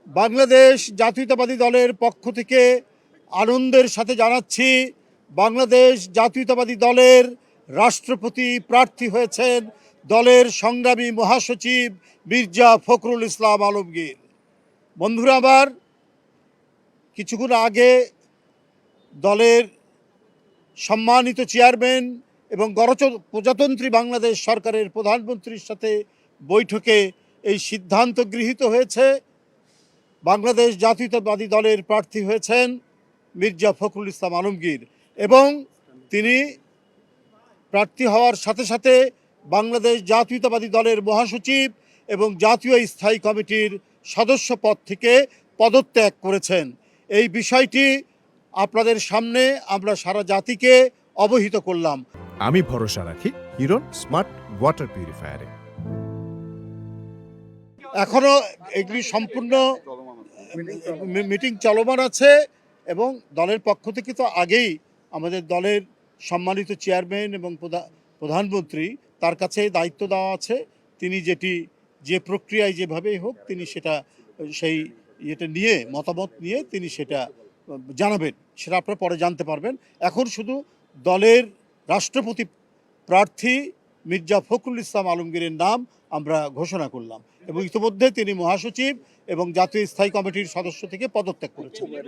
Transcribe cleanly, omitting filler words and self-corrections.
বাংলাদেশ জাতীয়তাবাদী দলের পক্ষ থেকে আনন্দের সাথে জানাচ্ছি, বাংলাদেশ জাতীয়তাবাদী দলের রাষ্ট্রপতি প্রার্থী হয়েছেন দলের সংগ্রামী মহাসচিব মির্জা ফখরুল ইসলাম আলমগীর। বন্ধুরা আমার, কিছুক্ষণ আগে দলের সম্মানিত চেয়ারম্যান এবং প্রজাতন্ত্রী বাংলাদেশ সরকারের প্রধানমন্ত্রীর সাথে বৈঠকে এই সিদ্ধান্ত গৃহীত হয়েছে। বাংলাদেশ জাতীয়তাবাদী দলের প্রার্থী হয়েছেন মির্জা ফখরুল ইসলাম আলমগীর এবং তিনি প্রার্থী হওয়ার সাথে সাথে বাংলাদেশ জাতীয়তাবাদী দলের মহাসচিব এবং জাতীয় স্থায়ী কমিটির সদস্য পদ থেকে পদত্যাগ করেছেন। এই বিষয়টি আপনাদের সামনে আমরা সারা জাতিকে অবহিত করলাম। আমি ভরসা রাখি হিরন স্মার্ট ওয়াটার পিউরিফায়ারে। এখনো এগুলি সম্পূর্ণ মিটিং চলমান আছে এবং দলের পক্ষ থেকে তো আগেই আমাদের দলের সম্মানিত চেয়ারম্যান এবং প্রধানমন্ত্রী তার কাছে দায়িত্ব দেওয়া আছে। তিনি যে প্রক্রিয়ায় যেভাবেই হোক তিনি এটা নিয়ে মতামত নিয়ে তিনি সেটা জানাবেন, সেটা আপনারা পরে জানতে পারবেন। এখন শুধু দলের রাষ্ট্রপতি প্রার্থী মির্জা ফখরুল ইসলাম আলমগীরের নাম আমরা ঘোষণা করলাম এবং ইতিমধ্যে তিনি মহাসচিব এবং জাতীয় স্থায়ী কমিটির সদস্য থেকে পদত্যাগ করেছেন।